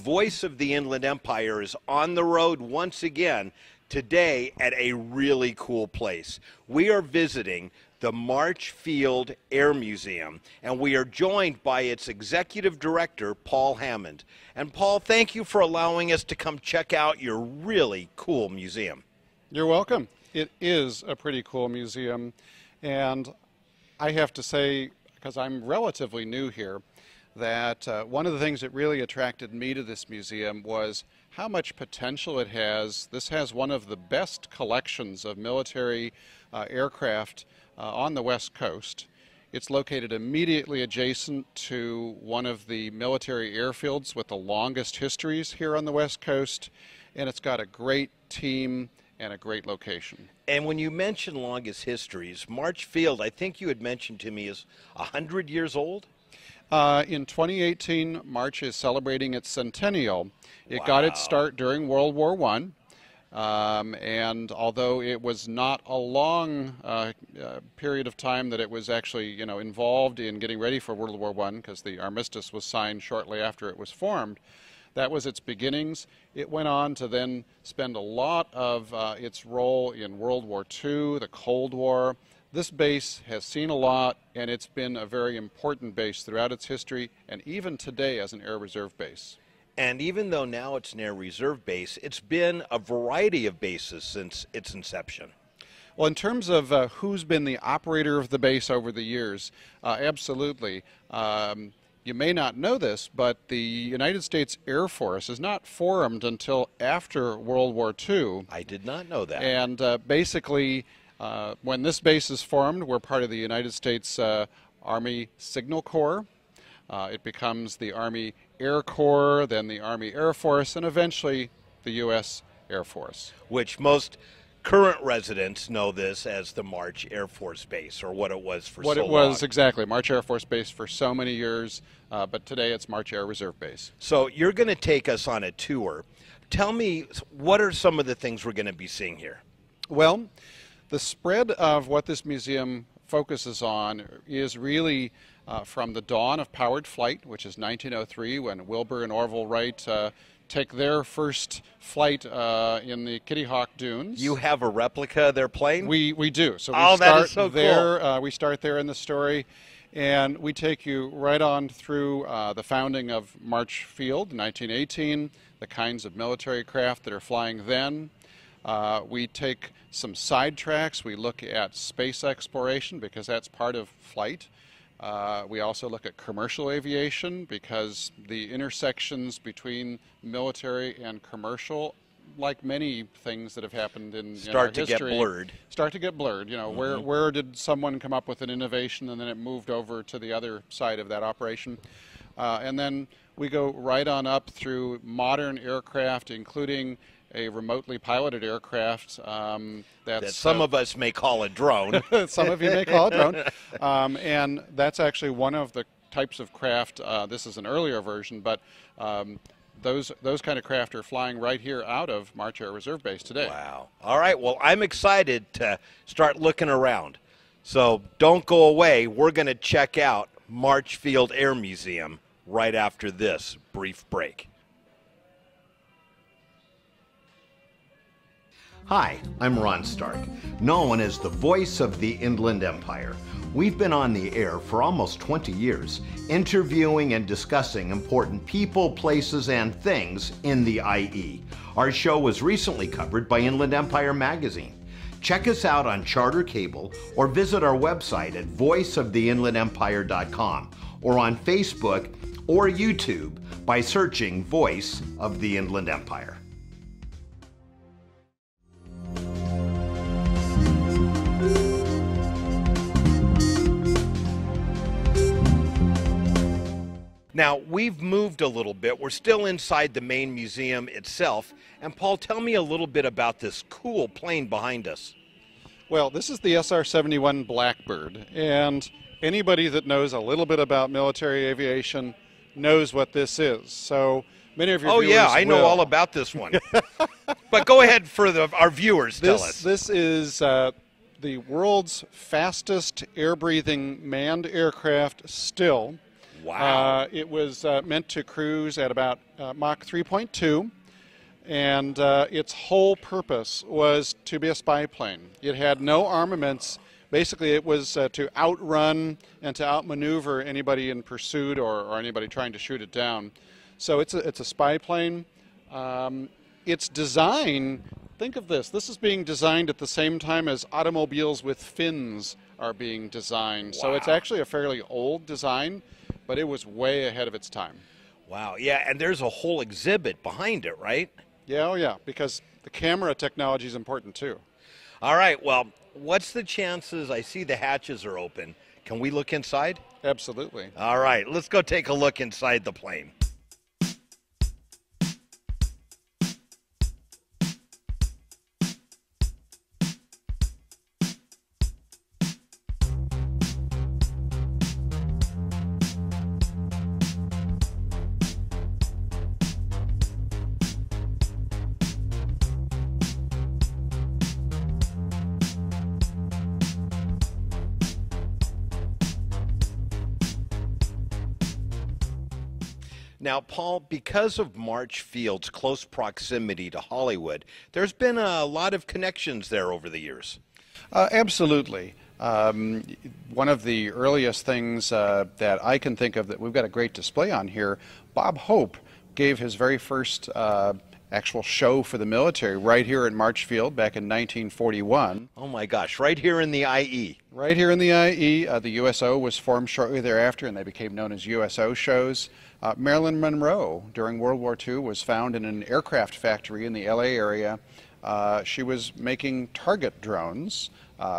Voice of the Inland Empire is on the road once again today at a really cool place. We are visiting the March Field Air Museum, and we are joined by its executive director, Paul Hammond. And Paul, thank you for allowing us to come check out your really cool museum. You're welcome. It is a pretty cool museum, and I have to say, because I'm relatively new here, that one of the things that really attracted me to this museum was how much potential it has. This has one of the best collections of military aircraft on the West Coast. It's located immediately adjacent to one of the military airfields with the longest histories here on the West Coast, and it's got a great team and a great location. And when you mention longest histories, March Field, I think you had mentioned to me, is 100 years old? In 2018, March is celebrating its centennial. It got its start during World War I, and although it was not a long period of time that it was actually, involved in getting ready for World War I, because the armistice was signed shortly after it was formed, that was its beginnings. It went on to then spend a lot of its role in World War II, the Cold War. This base has seen a lot, and it's been a very important base throughout its history, and even today as an Air Reserve base. And even though now it's an Air Reserve base, it's been a variety of bases since its inception. Well, in terms of who's been the operator of the base over the years, absolutely. You may not know this, but the United States Air Force is not formed until after World War II. I did not know that. And basically, when this base is formed, we're part of the United States Army Signal Corps. It becomes the Army Air Corps, then the Army Air Force, and eventually the U.S. Air Force. Which most current residents know this as the March Air Force Base, or what it was for so long. What it was, exactly. March Air Force Base for so many years, but today it's March Air Reserve Base. So you're going to take us on a tour. Tell me, what are some of the things we're going to be seeing here? Well, the spread of what this museum focuses on is really from the dawn of powered flight, which is 1903, when Wilbur and Orville Wright take their first flight in the Kitty Hawk Dunes. You have a replica of their plane? We do. So that is so there. Cool. We start there in the story, and we take you right on through the founding of March Field in 1918, the kinds of military craft that are flying then. We take some side tracks. We look at space exploration because that's part of flight. We also look at commercial aviation because the intersections between military and commercial, like many things that have happened in start to history, get blurred. Start to get blurred. Where did someone come up with an innovation and then it moved over to the other side of that operation? And then we go right on up through modern aircraft, including a remotely piloted aircraft that some of us may call a drone. Some of you may call it drone. And that's actually one of the types of craft. This is an earlier version, but those kind of craft are flying right here out of March Air Reserve Base today. Wow. All right. Well, I'm excited to start looking around. So don't go away. We're going to check out Marchfield Air Museum right after this brief break. Hi, I'm Ron Stark, known as the voice of the Inland Empire. We've been on the air for almost 20 years, interviewing and discussing important people, places, and things in the IE. Our show was recently covered by Inland Empire magazine. Check us out on Charter Cable or visit our website at voiceoftheinlandempire.com or on Facebook or YouTube by searching Voice of the Inland Empire. Now, we've moved a little bit. We're still inside the main museum itself. And Paul, tell me a little bit about this cool plane behind us. Well, this is the SR-71 Blackbird, and anybody that knows a little bit about military aviation knows what this is. So many of your viewers I know all about this one. But go ahead for our viewers, tell us. This is the world's fastest air-breathing manned aircraft still. Wow. It was meant to cruise at about Mach 3.2, and its whole purpose was to be a spy plane. It had no armaments. Basically, it was to outrun and to outmaneuver anybody in pursuit or anybody trying to shoot it down. So it's a spy plane. Its design, think of this. This is being designed at the same time as automobiles with fins are being designed. Wow. So it's actually a fairly old design, but it was way ahead of its time. Wow, yeah, and there's a whole exhibit behind it, right? Yeah, oh yeah, because the camera technology is important too. All right, well, what's the chances? I see the hatches are open. Can we look inside? Absolutely. All right, let's go take a look inside the plane. Now, Paul, because of Marchfield's close proximity to Hollywood, there's been a lot of connections there over the years. Absolutely. One of the earliest things that I can think of that we've got a great display on here, Bob Hope gave his very first actual show for the military right here at Marchfield back in 1941. Oh my gosh, right here in the IE. Right here in the IE. The USO was formed shortly thereafter, and they became known as USO shows. Marilyn Monroe, during World War II, was found in an aircraft factory in the LA area. She was making target drones,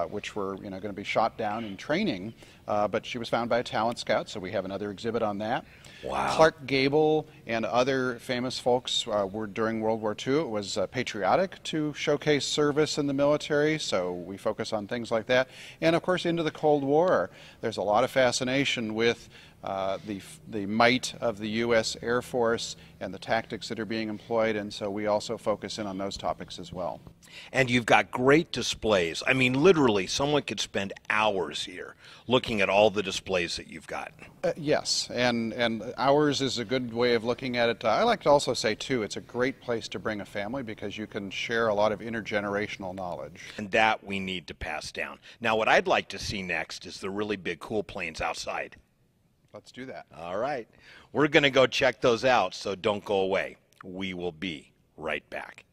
which were going to be shot down in training, but she was found by a talent scout, so we have another exhibit on that. Wow. Clark Gable and other famous folks were during World War II. It was patriotic to showcase service in the military, so we focus on things like that. And of course, into the Cold War, there's a lot of fascination with the might of the U.S. Air Force and the tactics that are being employed, and so we also focus in on those topics as well. And you've got great displays. I mean, literally, someone could spend hours here looking at all the displays that you've got. Yes, and hours is a good way of looking at it. I like to also say, too, it's a great place to bring a family because you can share a lot of intergenerational knowledge. And that we need to pass down. Now, what I'd like to see next is the really big, cool planes outside. Let's do that. All right. We're going to go check those out, so don't go away. We will be right back.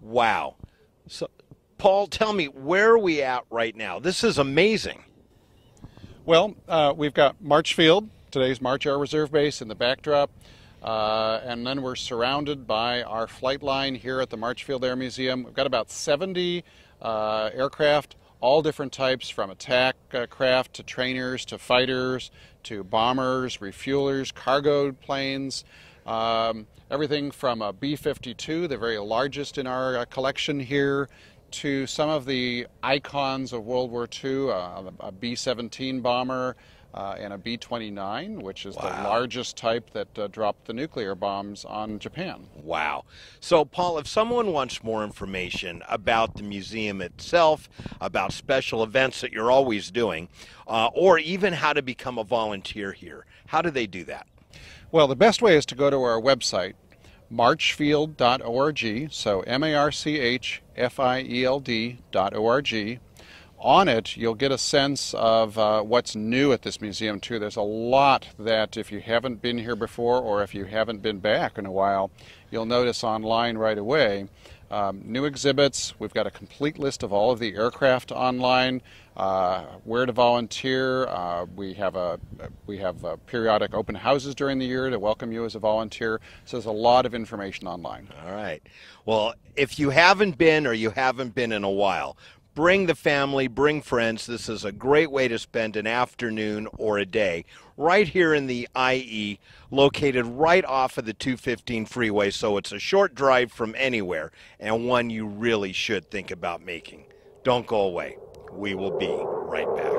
Wow. So, Paul, tell me, where are we at right now? This is amazing. Well, we've got Marchfield today's March Air Reserve Base in the backdrop. And then we're surrounded by our flight line here at the March Field Air Museum. We've got about 70 aircraft, all different types, from attack craft to trainers to fighters to bombers, refuelers, cargo planes, everything from a B-52, the very largest in our collection here, to some of the icons of World War II, a B-17 bomber, and a B-29, which is the largest type that dropped the nuclear bombs on Japan. Wow. So, Paul, if someone wants more information about the museum itself, about special events that you're always doing, or even how to become a volunteer here, how do they do that? Well, the best way is to go to our website, marchfield.org, so marchfield.org. On it, you'll get a sense of what's new at this museum, too. There's a lot that, if you haven't been here before or if you haven't been back in a while, you'll notice online right away. New exhibits. We've got a complete list of all of the aircraft online, where to volunteer. We have periodic open houses during the year to welcome you as a volunteer. So there's a lot of information online. All right. Well, if you haven't been or you haven't been in a while, bring the family, bring friends. This is a great way to spend an afternoon or a day right here in the IE, located right off of the 215 freeway, so it's a short drive from anywhere, and one you really should think about making. Don't go away. We will be right back.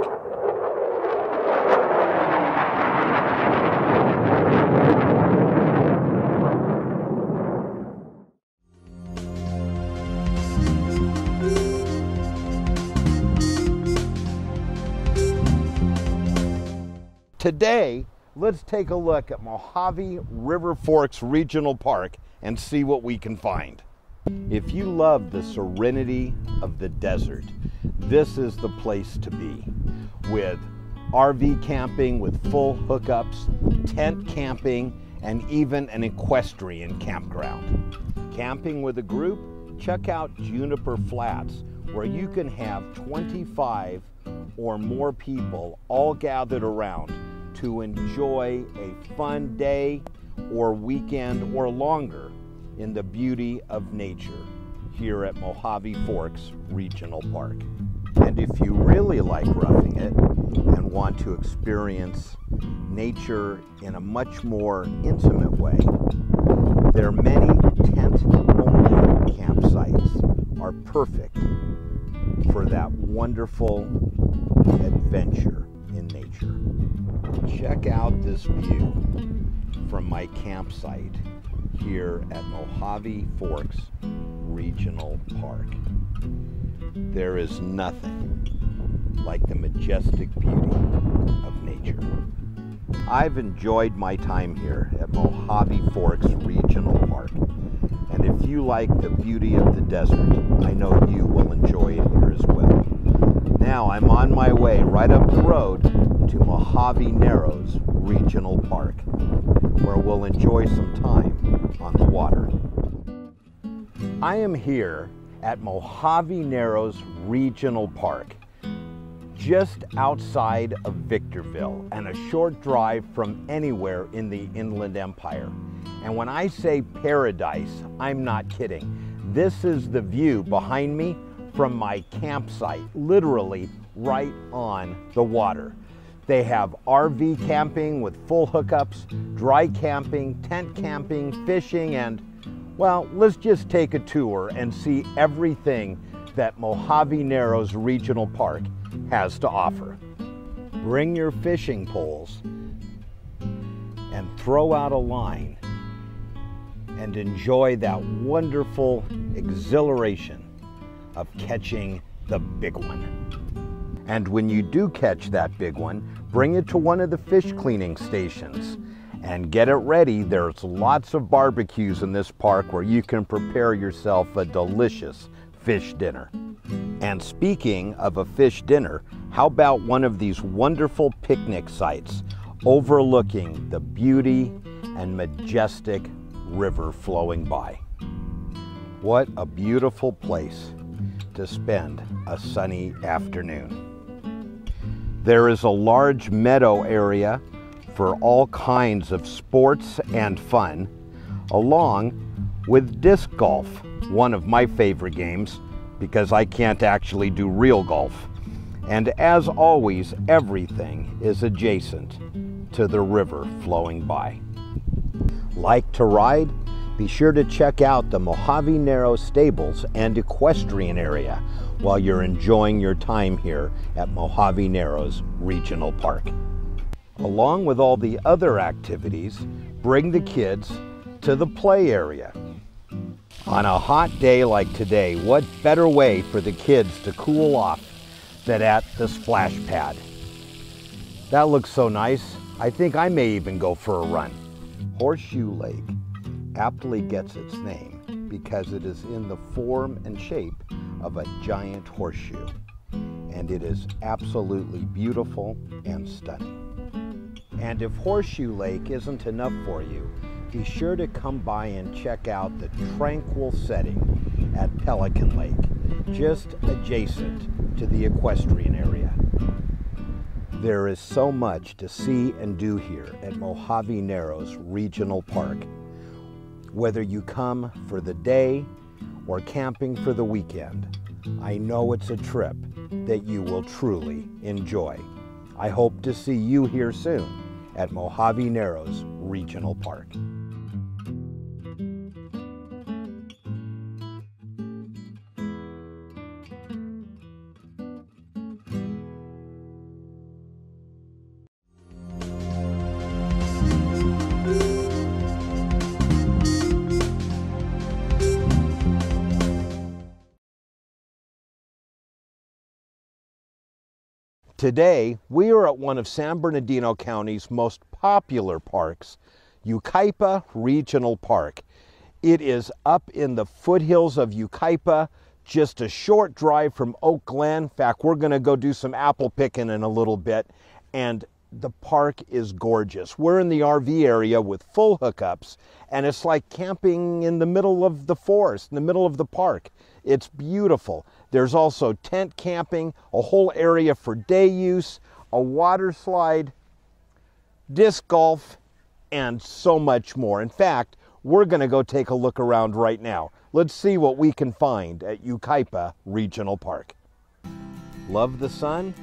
Today, let's take a look at Mojave River Forks Regional Park and see what we can find. If you love the serenity of the desert, this is the place to be. With RV camping with full hookups, tent camping, and even an equestrian campground. Camping with a group? Check out Juniper Flats, where you can have 25 or more people all gathered around to enjoy a fun day or weekend or longer in the beauty of nature here at Mojave Forks Regional Park. And if you really like roughing it and want to experience nature in a much more intimate way, their many tent-only campsites are perfect for that wonderful adventure in nature. Check out this view from my campsite here at Mojave Forks Regional Park. There is nothing like the majestic beauty of nature. I've enjoyed my time here at Mojave Forks Regional Park, and if you like the beauty of the desert, I know you will enjoy it here as well. Now I'm on my way right up the road to Mojave Narrows Regional Park, where we'll enjoy some time on the water. I am here at Mojave Narrows Regional Park, just outside of Victorville and a short drive from anywhere in the Inland Empire. And when I say paradise, I'm not kidding. This is the view behind me from my campsite, literally right on the water. They have RV camping with full hookups, dry camping, tent camping, fishing, and, well, let's just take a tour and see everything that Mojave Narrows Regional Park has to offer. Bring your fishing poles and throw out a line and enjoy that wonderful exhilaration of catching the big one. And when you do catch that big one, bring it to one of the fish cleaning stations and get it ready. There's lots of barbecues in this park where you can prepare yourself a delicious fish dinner. And speaking of a fish dinner, how about one of these wonderful picnic sites overlooking the beauty and majestic river flowing by? What a beautiful place to spend a sunny afternoon. There is a large meadow area for all kinds of sports and fun, along with disc golf, one of my favorite games because I can't actually do real golf. And as always, everything is adjacent to the river flowing by. Like to ride? Be sure to check out the Mojave Narrows Stables and Equestrian area while you're enjoying your time here at Mojave Narrows Regional Park. Along with all the other activities, bring the kids to the play area. On a hot day like today, what better way for the kids to cool off than at the splash pad? That looks so nice. I think I may even go for a run. Horseshoe Lake aptly gets its name because it is in the form and shape of a giant horseshoe, and it is absolutely beautiful and stunning. And if Horseshoe Lake isn't enough for you, be sure to come by and check out the tranquil setting at Pelican Lake, just adjacent to the equestrian area. There is so much to see and do here at Mojave Narrows Regional Park. Whether you come for the day or camping for the weekend, I know it's a trip that you will truly enjoy. I hope to see you here soon at Mojave Narrows Regional Park. Today, we are at one of San Bernardino County's most popular parks, Yucaipa Regional Park. It is up in the foothills of Yucaipa, just a short drive from Oak Glen. In fact, we're going to go do some apple picking in a little bit, and the park is gorgeous. We're in the RV area with full hookups, and it's like camping in the middle of the forest, in the middle of the park. It's beautiful. There's also tent camping, a whole area for day use, a water slide, disc golf, and so much more. In fact, we're going to go take a look around right now. Let's see what we can find at Yucaipa Regional Park. Love the sun?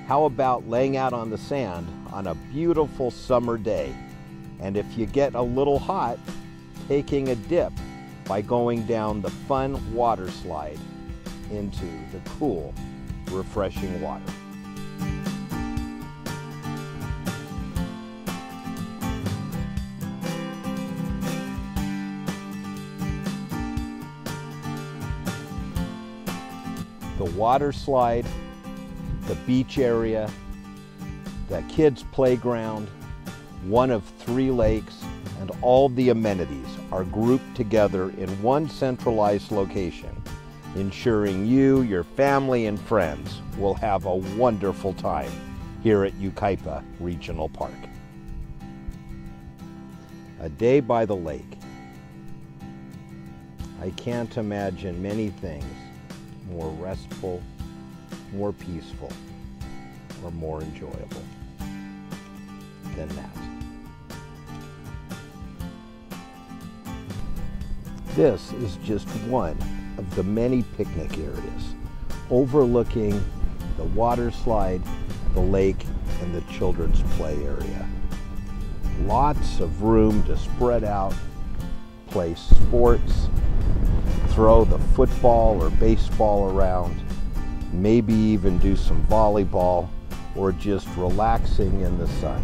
How about laying out on the sand on a beautiful summer day? And if you get a little hot, taking a dip by going down the fun water slide into the cool, refreshing water. The water slide, the beach area, the kids' playground, one of 3 lakes, and all the amenities are grouped together in one centralized location, ensuring you, your family, and friends will have a wonderful time here at Yucaipa Regional Park. A day by the lake. I can't imagine many things more restful, more peaceful, or more enjoyable than that. This is just one of the many picnic areas overlooking the water slide, the lake, and the children's play area. Lots of room to spread out, play sports, throw the football or baseball around, maybe even do some volleyball or just relaxing in the sun.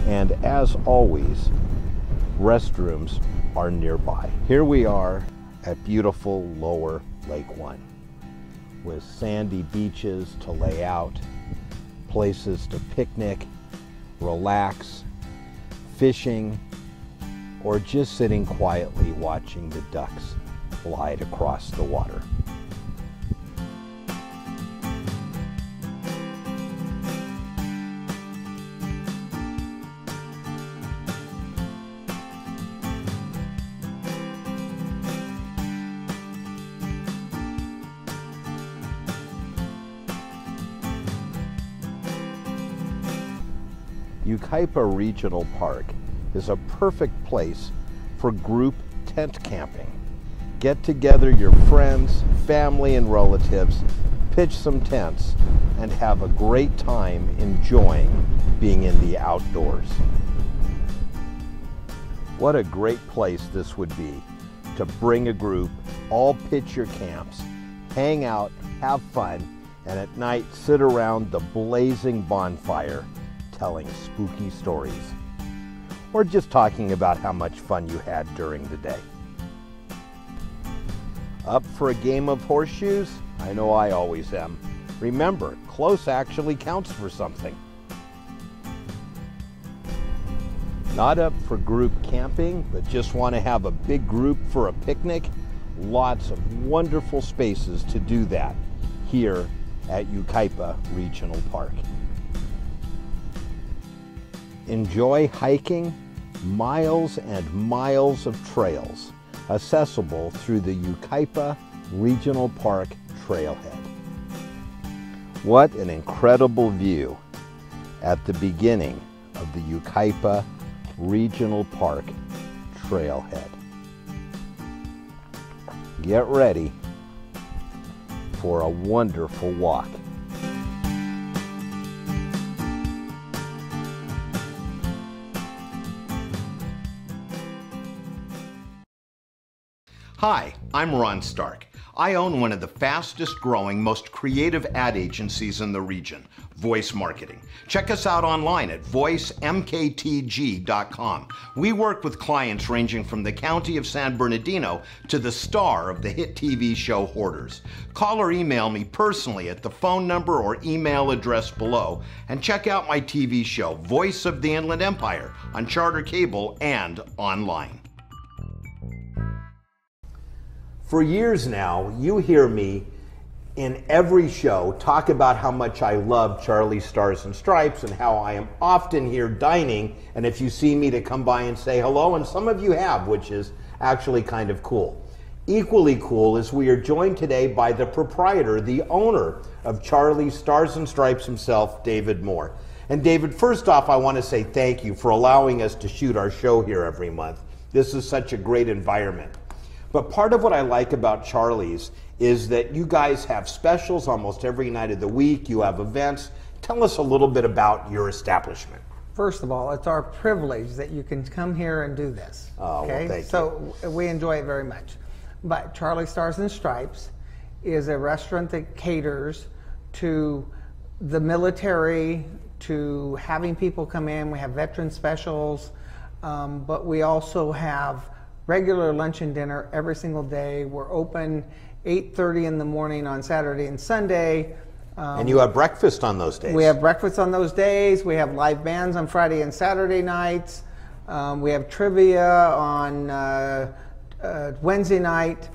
And as always, restrooms are nearby. Here we are at beautiful Lower Lake One, with sandy beaches to lay out, places to picnic, relax, fishing, or just sitting quietly watching the ducks glide across the water. Yucaipa Regional Park is a perfect place for group tent camping. Get together your friends, family, and relatives, pitch some tents, and have a great time enjoying being in the outdoors. What a great place this would be to bring a group, all pitch your camps, hang out, have fun, and at night sit around the blazing bonfire telling spooky stories, or just talking about how much fun you had during the day. Up for a game of horseshoes? I know I always am. Remember, close actually counts for something. Not up for group camping, but just want to have a big group for a picnic? Lots of wonderful spaces to do that here at Yucaipa Regional Park. Enjoy hiking miles and miles of trails accessible through the Yucaipa Regional Park trailhead. What an incredible view at the beginning of the Yucaipa Regional Park trailhead. Get ready for a wonderful walk. Hi, I'm Ron Stark. I own one of the fastest growing, most creative ad agencies in the region, Voice Marketing. Check us out online at voicemktg.com. We work with clients ranging from the county of San Bernardino to the star of the hit TV show Hoarders. Call or email me personally at the phone number or email address below, and check out my TV show, Voice of the Inland Empire, on Charter Cable and online. For years now, you hear me in every show talk about how much I love Charlie's Stars and Stripes and how I am often here dining, and if you see me, to come by and say hello, and some of you have, which is actually kind of cool. Equally cool is we are joined today by the proprietor, the owner of Charlie's Stars and Stripes himself, David Moore. And David, first off, I want to say thank you for allowing us to shoot our show here every month. This is such a great environment. But part of what I like about Charlie's is that you guys have specials almost every night of the week. You have events. Tell us a little bit about your establishment. First of all, it's our privilege that you can come here and do this. Oh, okay? Well, thank you. So we enjoy it very much. But Charlie's Stars and Stripes is a restaurant that caters to the military, to having people come in. We have veteran specials, but we also have regular lunch and dinner every single day. We're open 8:30 in the morning on Saturday and Sunday. And you have breakfast on those days. We have breakfast on those days. We have live bands on Friday and Saturday nights. We have trivia on Wednesday night.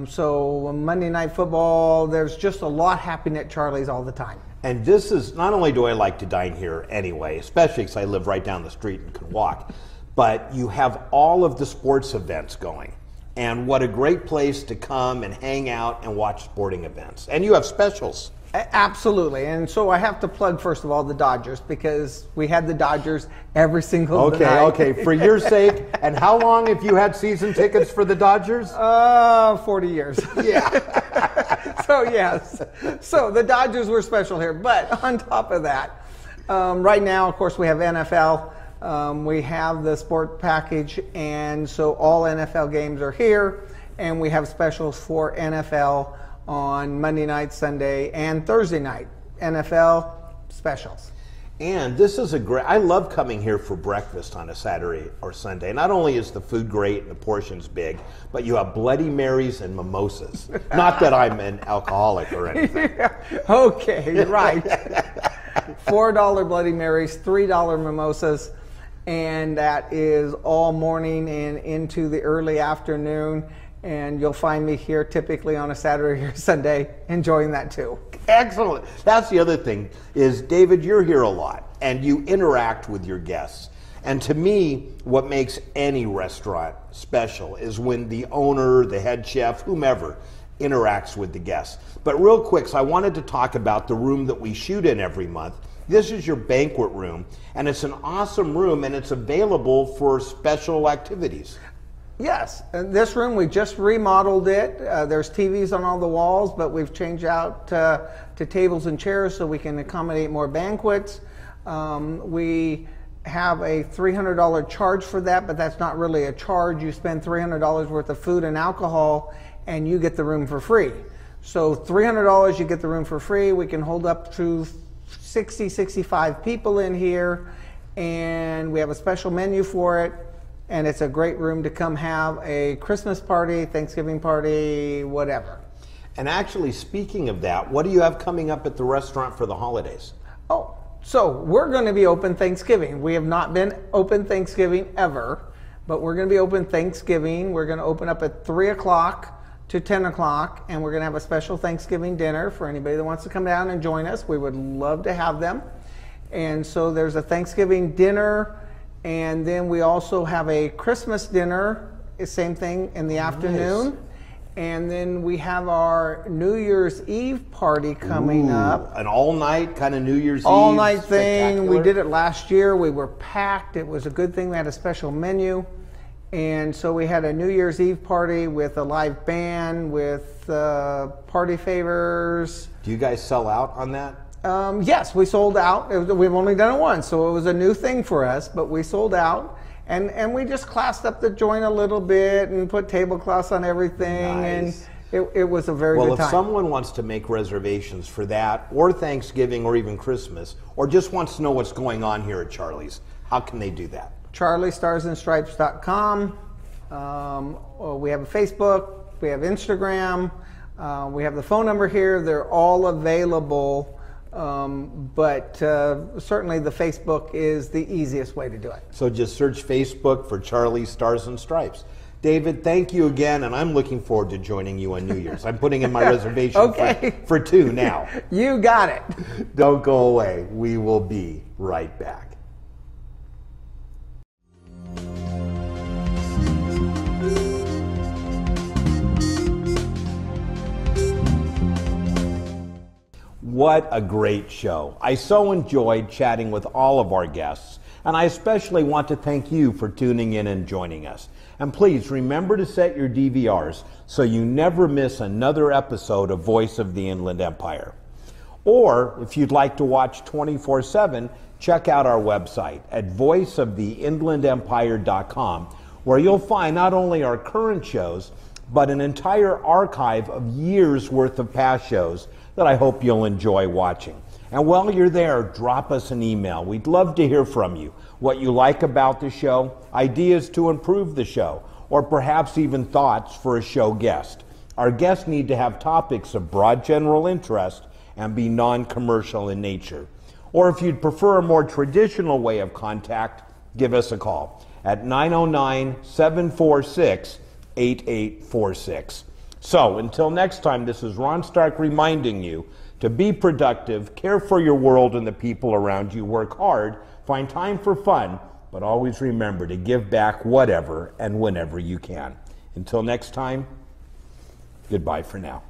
So Monday Night Football, there's just a lot happening at Charlie's all the time. And this is, not only do I like to dine here anyway, especially because I live right down the street and can walk, but you have all of the sports events going. And what a great place to come and hang out and watch sporting events. And you have specials. Absolutely. And so I have to plug, first of all, the Dodgers, because we had the Dodgers every single night. Okay, for your sake. And how long have you had season tickets for the Dodgers? 40 years. Yeah. So yes. So the Dodgers were special here. But on top of that, right now, of course, we have NFL. We have the sport package, and so all NFL games are here, and we have specials for NFL on Monday night, Sunday, and Thursday night. NFL specials. And this is a great, I love coming here for breakfast on a Saturday or Sunday. Not only is the food great and the portions big, but you have Bloody Marys and mimosas. Not that I'm an alcoholic or anything. Yeah. Okay, right. $4 Bloody Marys, $3 mimosas. And that is all morning and into the early afternoon. And you'll find me here typically on a Saturday or Sunday enjoying that too. Excellent. That's the other thing is, David, you're here a lot and you interact with your guests. And to me, what makes any restaurant special is when the owner, the head chef, whomever, interacts with the guests. But real quick, so I wanted to talk about the room that we shoot in every month. This is your banquet room, and it's an awesome room, and it's available for special activities. Yes, and this room, we just remodeled it. There's TVs on all the walls, but we've changed out to tables and chairs so we can accommodate more banquets. We have a $300 charge for that, but that's not really a charge. You spend $300 worth of food and alcohol, and you get the room for free. So $300, you get the room for free. We can hold up to 60, 65 people in here, and we have a special menu for it. And it's a great room to come have a Christmas party, Thanksgiving party, whatever. And actually, speaking of that, what do you have coming up at the restaurant for the holidays? Oh, so we're going to be open Thanksgiving. We have not been open Thanksgiving ever, but we're going to be open Thanksgiving. We're going to open up at 3 o'clock to 10 o'clock, and we're going to have a special Thanksgiving dinner for anybody that wants to come down and join us. We would love to have them. And so there's a Thanksgiving dinner. And then we also have a Christmas dinner, same thing in the afternoon. Nice. And then we have our New Year's Eve party coming up. An all-night kind of New Year's Eve. All-night thing. We did it last year. We were packed. It was a good thing we had a special menu. And so we had a New Year's Eve party with a live band, with party favors. Do you guys sell out on that? Yes, we sold out. We've only done it once, so it was a new thing for us, but we sold out. And we just classed up the joint a little bit and put tablecloths on everything. Nice. And it was a very good time. Well, if someone wants to make reservations for that, or Thanksgiving, or even Christmas, or just wants to know what's going on here at Charlie's, how can they do that? CharlieStarsandStripes.com. We have a Facebook. We have Instagram. We have the phone number here. They're all available. But certainly the Facebook is the easiest way to do it. So just search Facebook for Charlie Stars and Stripes. David, thank you again, and I'm looking forward to joining you on New Year's. I'm putting in my reservation Okay. for 2 now. You got it. Don't go away. We will be right back. What a great show. I so enjoyed chatting with all of our guests, and I especially want to thank you for tuning in and joining us. And please remember to set your DVRs so you never miss another episode of Voice of the Inland Empire. Or if you'd like to watch 24/7, check out our website at voiceoftheinlandempire.com, where you'll find not only our current shows, but an entire archive of years worth of past shows that I hope you'll enjoy watching. And while you're there, drop us an email. We'd love to hear from you. What you like about the show, ideas to improve the show, or perhaps even thoughts for a show guest. Our guests need to have topics of broad general interest and be non-commercial in nature. Or if you'd prefer a more traditional way of contact, give us a call at 909-746-8846. So, until next time, this is Ron Stark reminding you to be productive, care for your world and the people around you, work hard, find time for fun, but always remember to give back whatever and whenever you can. Until next time, goodbye for now.